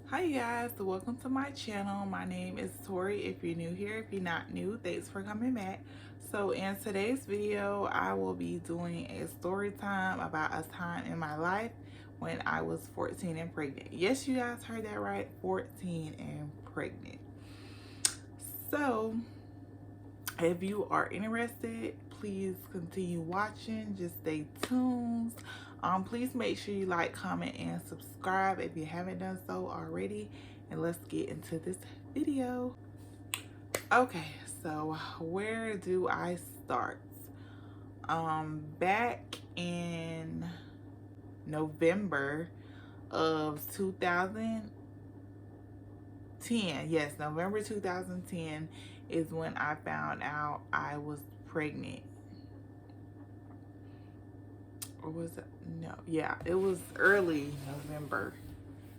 Hi you guys, welcome to my channel. My name is Tori. If you're new here, if you're not new, thanks for coming back. So in today's video, I will be doing a story time about a time in my life when I was 14 and pregnant. Yes, you guys heard that right, 14 and pregnant. So if you are interested, please continue watching. Just stay tuned. Please make sure you like, comment, and subscribe if you haven't done so already. And let's get into this video. Okay, so where do I start? Back in November of 2010, yes, November 2010 is when I found out I was pregnant. Or was it? No, yeah, it was early November,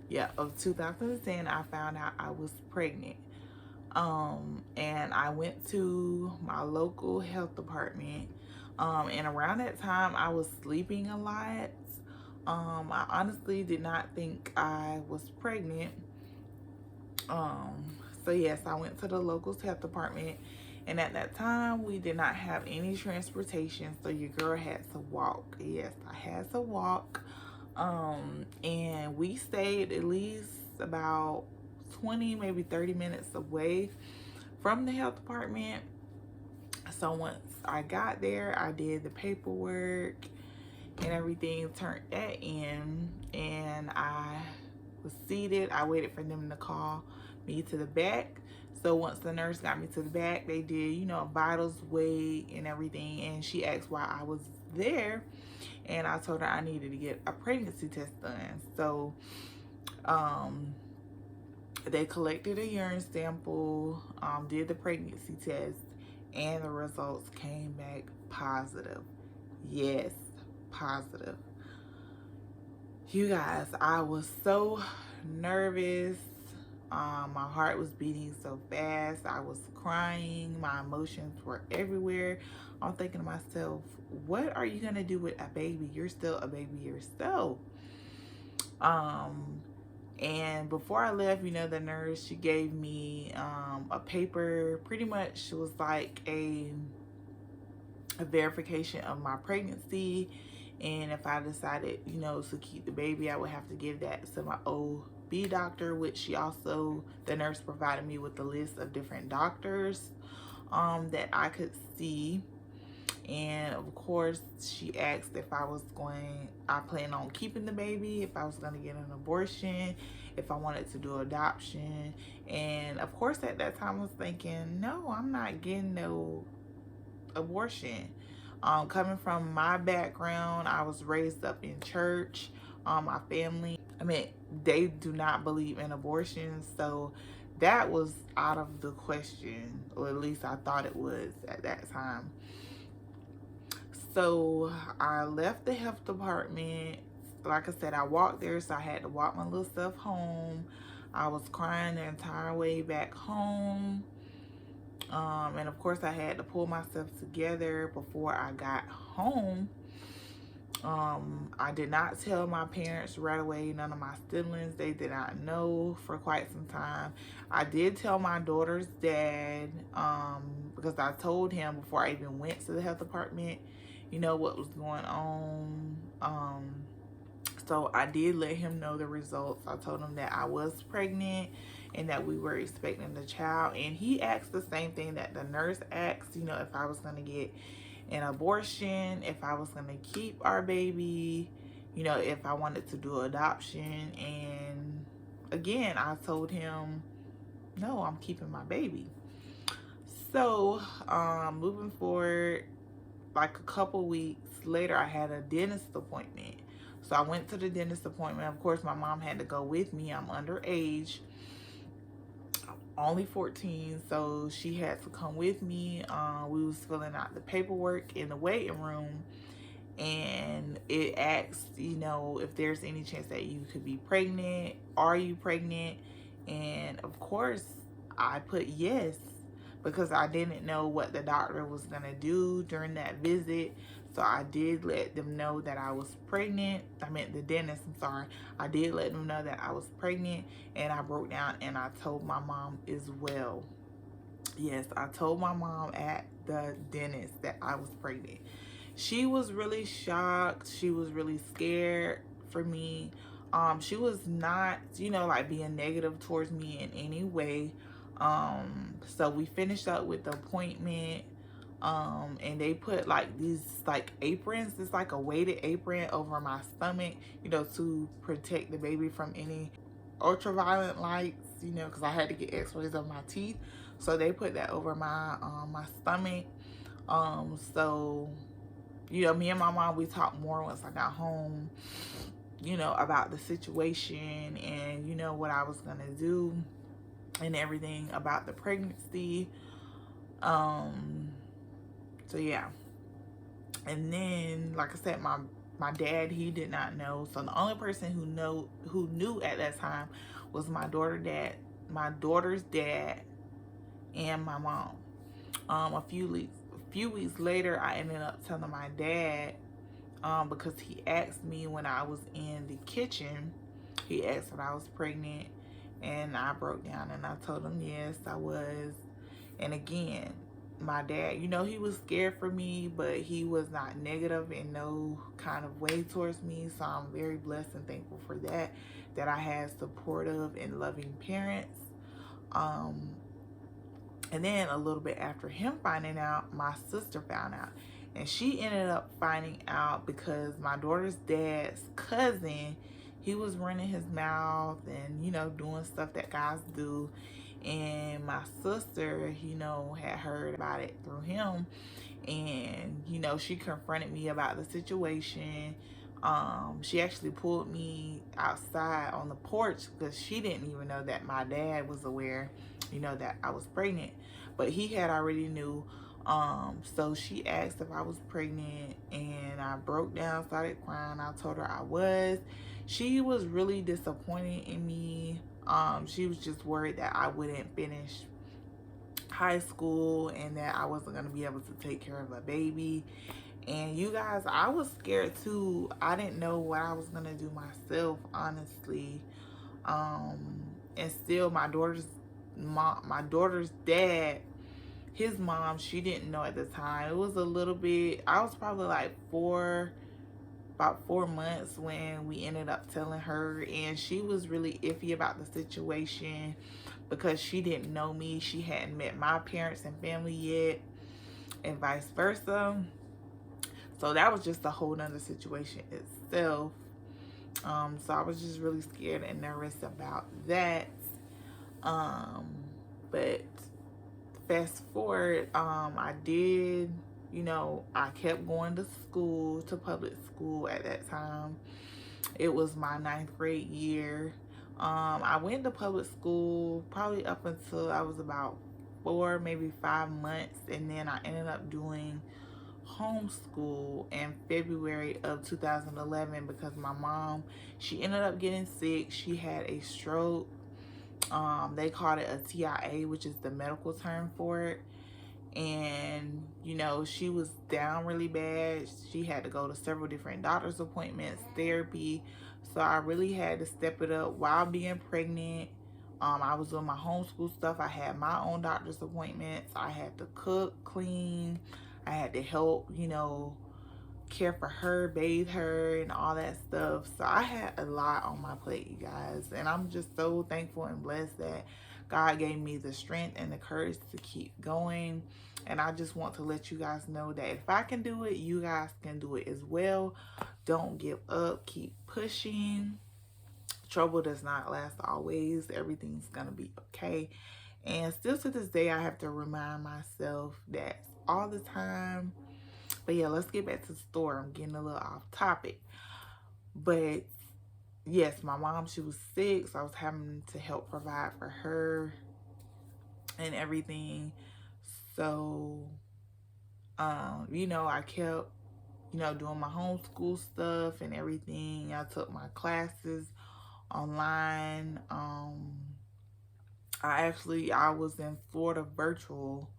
yeah, of 2010. I found out I was pregnant. And I went to my local health department. And around that time I was sleeping a lot. I honestly did not think I was pregnant. So yes, I went to the local health department, and at that time we did not have any transportation, so your girl had to walk. Yes, I had to walk. And we stayed at least about 20, maybe 30 minutes away from the health department. So once I got there, I did the paperwork and everything, turned that in, and I was seated. I waited for them to call me to the back. So once the nurse got me to the back, they did, you know, vitals, weight, and everything. And she asked why I was there, and I told her I needed to get a pregnancy test done. So they collected a urine sample, did the pregnancy test, and the results came back positive. Yes, positive. You guys, I was so nervous. My heart was beating so fast. I was crying. My emotions were everywhere. I'm thinking to myself, what are you gonna do with a baby? You're still a baby yourself. And before I left, you know, the nurse, she gave me a paper. Pretty much it was like a verification of my pregnancy, and if I decided, you know, to keep the baby, I would have to give that to my OB doctor, which she also, the nurse provided me with a list of different doctors that I could see. And of course she asked if I planned on keeping the baby, if I was going to get an abortion, if I wanted to do adoption. And of course at that time I was thinking, no, I'm not getting no abortion. Coming from my background, I was raised up in church. My family, I mean, they do not believe in abortion, so that was out of the question, or at least I thought it was at that time. So I left the health department. Like I said, I walked there, so I had to walk my little stuff home. I was crying the entire way back home. And of course I had to pull myself together before I got home. I did not tell my parents right away, none of my siblings. They did not know for quite some time. I did tell my daughter's dad, because I told him before I even went to the health department, you know, what was going on. So I did let him know the results. I told him that I was pregnant and that we were expecting the child. And he asked the same thing that the nurse asked, you know, if I was going to get an abortion, if I was going to keep our baby, you know, if I wanted to do adoption. And again, I told him, no, I'm keeping my baby. So moving forward, like a couple weeks later, I had a dentist appointment. So I went to the dentist appointment. Of course, my mom had to go with me. I'm underage, only 14, so she had to come with me. We was filling out the paperwork in the waiting room, and it asked, you know, if there's any chance that you could be pregnant. Are you pregnant? And of course, I put yes, because I didn't know what the doctor was gonna do during that visit. So I did let them know that I was pregnant. I meant the dentist, I'm sorry. I did let them know that I was pregnant, and I broke down and I told my mom as well. Yes, I told my mom at the dentist that I was pregnant. She was really shocked. She was really scared for me. She was not, like being negative towards me in any way. So we finished up with the appointment. And they put like these like aprons. It's like a weighted apron over my stomach, to protect the baby from any ultraviolet lights, because I had to get x-rays of my teeth. So they put that over my stomach. So me and my mom, we talked more once I got home, about the situation and what I was gonna do and everything about the pregnancy. So yeah. And then, like I said, my dad, he did not know. So the only person who knew at that time was my daughter's dad, and my mom. A few weeks later, I ended up telling my dad, because he asked me when I was in the kitchen. He asked if I was pregnant, and I broke down and I told him yes, I was. And again, my dad, he was scared for me, but he was not negative in no kind of way towards me. So I'm very blessed and thankful for that I had supportive and loving parents. And then a little bit after him finding out, my sister found out. And she ended up finding out because my daughter's dad's cousin, he was running his mouth and, doing stuff that guys do. And my sister, had heard about it through him. And, she confronted me about the situation. She actually pulled me outside on the porch because she didn't even know that my dad was aware, that I was pregnant. But he had already knew. So she asked if I was pregnant, and I broke down, started crying. I told her I was. She was really disappointed in me. She was just worried that I wouldn't finish high school and that I wasn't going to be able to take care of a baby. And you guys, I was scared too. I didn't know what I was going to do myself, honestly. And still, my daughter's dad, his mom, she didn't know at the time. It was a little bit, I was probably like about 4 months when we ended up telling her, and she was really iffy about the situation because she didn't know me. She hadn't met my parents and family yet, and vice versa. So that was just a whole nother situation itself. So I was just really scared and nervous about that. But fast forward, I did, I kept going to school, to public school at that time. It was my 9th grade year. I went to public school probably up until I was about 4, maybe 5 months. And then I ended up doing homeschool in February of 2011 because my mom, she ended up getting sick. She had a stroke. They called it a TIA, which is the medical term for it. And, she was down really bad. She had to go to several different doctor's appointments, therapy. So I really had to step it up while being pregnant. I was doing my homeschool stuff. I had my own doctor's appointments. I had to cook, clean. I had to help, care for her, bathe her, and all that stuff. So I had a lot on my plate, you guys. And I'm just so thankful and blessed that God gave me the strength and the courage to keep going. And I just want to let you guys know that if I can do it, you guys can do it as well. Don't give up. Keep pushing. Trouble does not last always. Everything's going to be okay. And still to this day, I have to remind myself that all the time. But yeah, let's get back to the story. I'm getting a little off topic. But yes, my mom, she was sick. So I was having to help provide for her and everything. So, I kept, doing my homeschool stuff and everything. I took my classes online. I was in Florida virtual,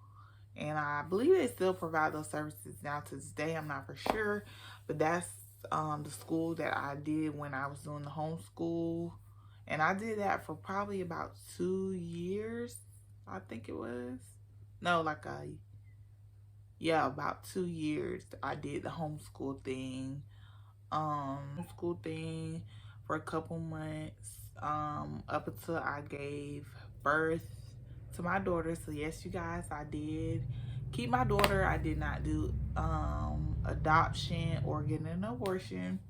And I believe they still provide those services now to this day. I'm not for sure, but that's the school that I did when I was doing the homeschool. And I did that for probably about 2 years, I think it was. No, like about 2 years I did the homeschool thing for a couple months, up until I gave birth to my daughter. So yes, you guys, I did keep my daughter. I did not do adoption or get an abortion.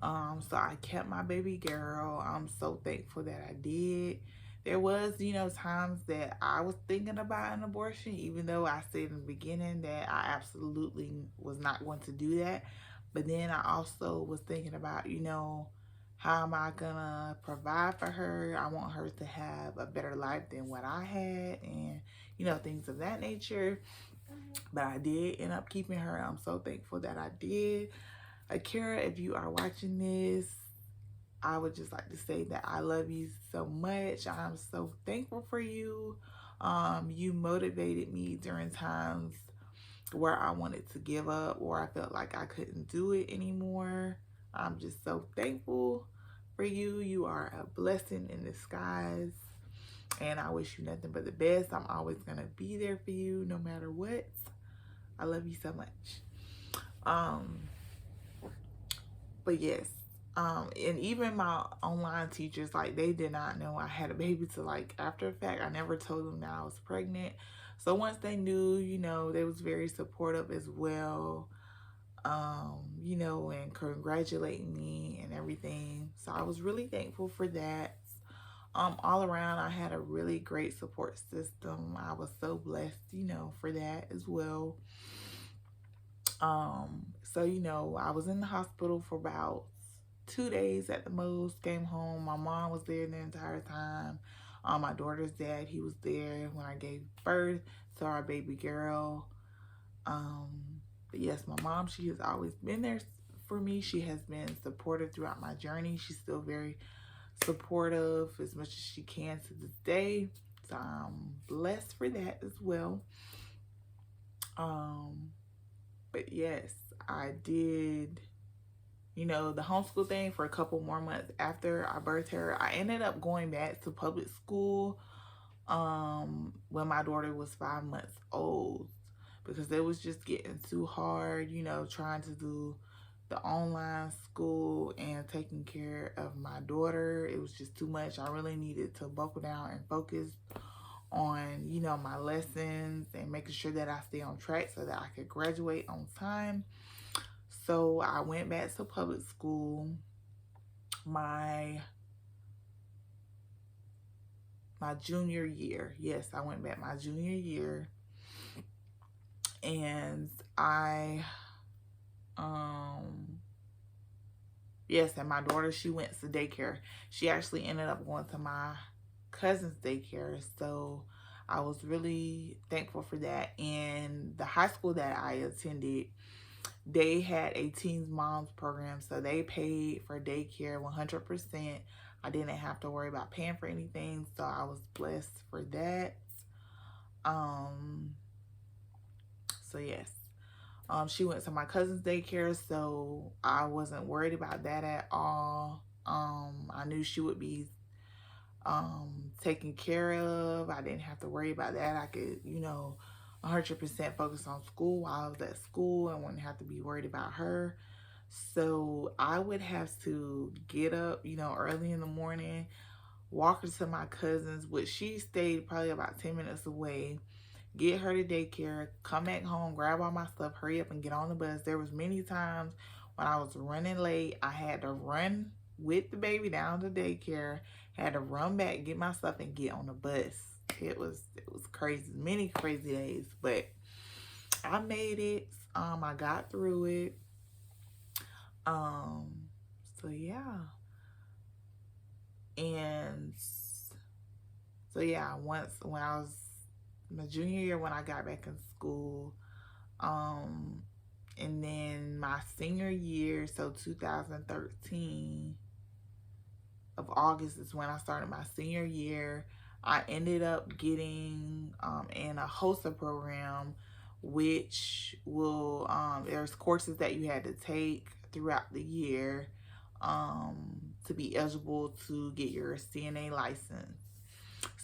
So I kept my baby girl. I'm so thankful that I did. There was, times that I was thinking about an abortion, even though I said in the beginning that I absolutely was not going to do that. But then I also was thinking about, how am I gonna provide for her? I want her to have a better life than what I had, and things of that nature. But I did end up keeping her. I'm so thankful that I did. Akira, if you are watching this, I would just like to say that I love you so much. I'm so thankful for you. You motivated me during times where I wanted to give up or I felt like I couldn't do it anymore. I'm just so thankful for you. You are a blessing in disguise, and I wish you nothing but the best. I'm always gonna be there for you no matter what. I love you so much. But yes, and even my online teachers, like, they did not know I had a baby till like after the fact. I never told them that I was pregnant. So once they knew, they was very supportive as well, and congratulating me and everything. So I was really thankful for that. All around, I had a really great support system. I was so blessed, for that as well. So, I was in the hospital for about 2 days at the most, came home. My mom was there the entire time. My daughter's dad, he was there when I gave birth to our baby girl. But yes, my mom, she has always been there for me. She has been supportive throughout my journey. She's still very supportive as much as she can to this day. So I'm blessed for that as well. But yes, I did, the homeschool thing for a couple more months after I birthed her. I ended up going back to public school when my daughter was 5 months old, because it was just getting too hard, trying to do the online school and taking care of my daughter. It was just too much. I really needed to buckle down and focus on, my lessons and making sure that I stay on track so that I could graduate on time. So I went back to public school my junior year. Yes, I went back my junior year. And yes, and my daughter, she went to daycare. She actually ended up going to my cousin's daycare. So I was really thankful for that. And the high school that I attended, they had a Teens Moms program. So they paid for daycare 100%. I didn't have to worry about paying for anything. So I was blessed for that. So yes. She went to my cousin's daycare, so I wasn't worried about that at all. I knew she would be taken care of. I didn't have to worry about that. I could, 100% focus on school while I was at school and wouldn't have to be worried about her. So I would have to get up, early in the morning, walk her to my cousin's, which she stayed probably about 10 minutes away, get her to daycare, come back home, grab all my stuff, hurry up and get on the bus. There was many times when I was running late. I had to run with the baby down to daycare, had to run back, get my stuff, and get on the bus. It was crazy, many crazy days, but I made it. I got through it. So yeah. And so yeah, when I was my junior year, when I got back in school, and then my senior year, so 2013 of August is when I started my senior year. I ended up getting in a HOSA program, which will, there's courses that you had to take throughout the year to be eligible to get your CNA license.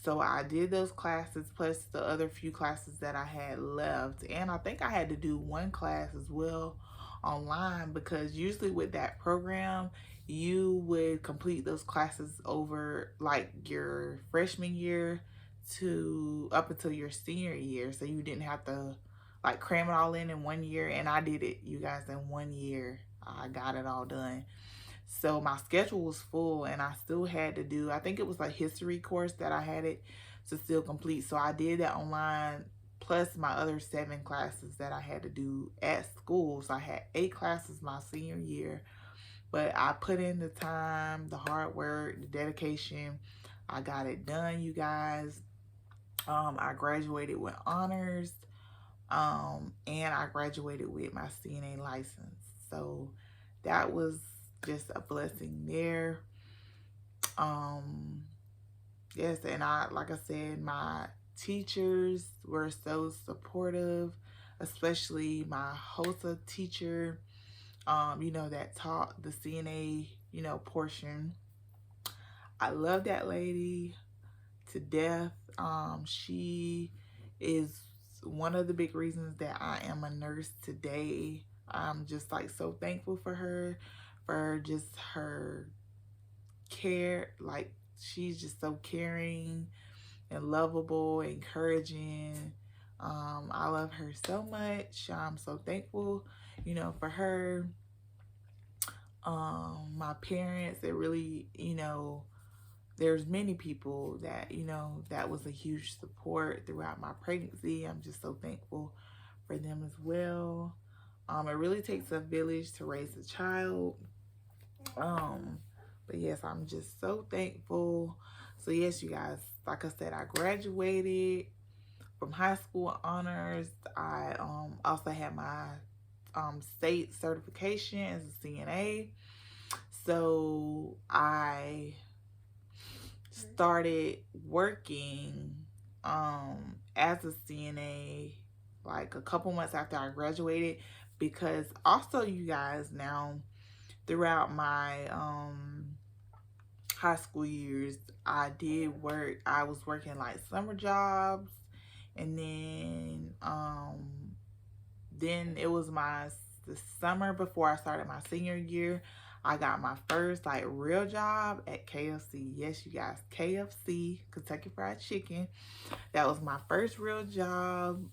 So I did those classes plus the other few classes that I had left. And I think I had to do one class as well online, because usually with that program, you would complete those classes over like your freshman year to up until your senior year. So you didn't have to like cram it all in 1 year. And I did it, you guys, in 1 year. I got it all done. So my schedule was full and I still had to do, I think it was a history course that I had it to still complete. So I did that online plus my other 7 classes that I had to do at school. So I had 8 classes my senior year, but I put in the time, the hard work, the dedication. I got it done, you guys. I graduated with honors, and I graduated with my CNA license. So that was just a blessing there. Yes, and like I said, my teachers were so supportive, especially my HOSA teacher, that taught the CNA, portion. I love that lady to death. She is one of the big reasons that I am a nurse today. I'm just like so thankful for her, for just her care. Like, she's just so caring and lovable, encouraging. I love her so much. I'm so thankful, for her. My parents, it really, there's many people that, that was a huge support throughout my pregnancy. I'm just so thankful for them as well. It really takes a village to raise a child. But yes, I'm just so thankful. So yes, you guys, like I said, I graduated from high school honors. I also had my state certification as a CNA. So I started working as a CNA like a couple months after I graduated, because also, you guys, now throughout my high school years, I did work. I was working like summer jobs, and then it was the summer before I started my senior year, I got my first like real job at KFC. Yes, you guys, KFC, Kentucky Fried Chicken. That was my first real job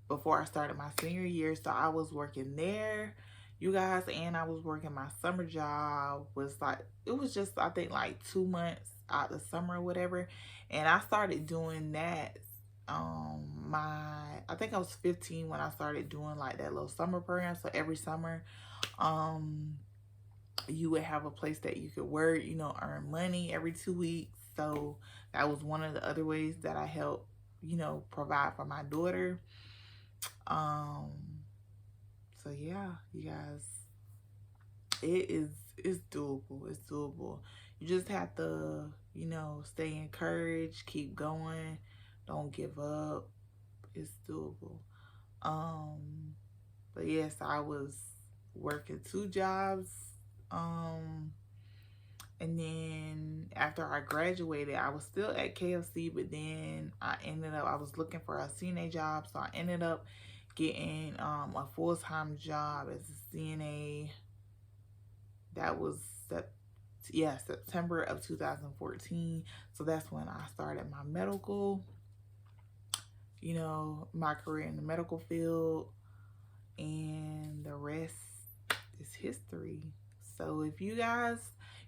before I started my senior year. So I was working there, you guys, and I was working my summer job. It was just, I think, like 2 months out the summer or whatever. And I started doing that. I think I was 15 when I started doing like that little summer program. So every summer, you would have a place that you could work, earn money every 2 weeks. So that was one of the other ways that I helped, provide for my daughter. So yeah, you guys, it's doable. It's doable. You just have to, stay encouraged, keep going, don't give up. It's doable. But yes, I was working 2 jobs. And then after I graduated, I was still at KFC, but then I was looking for a CNA job. So I ended up getting a full-time job as a CNA. That was September of 2014. So that's when I started my medical, my career in the medical field, and the rest is history. So if you guys,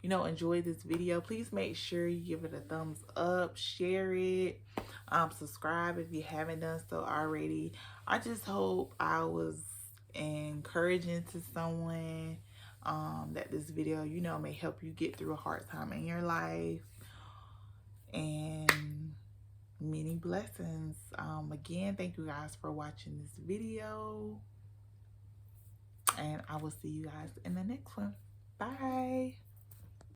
enjoy this video, please make sure you give it a thumbs up, share it, subscribe if you haven't done so already. I just hope I was encouraging to someone, that this video, may help you get through a hard time in your life. And many blessings. Again, thank you guys for watching this video. And I will see you guys in the next one. Bye.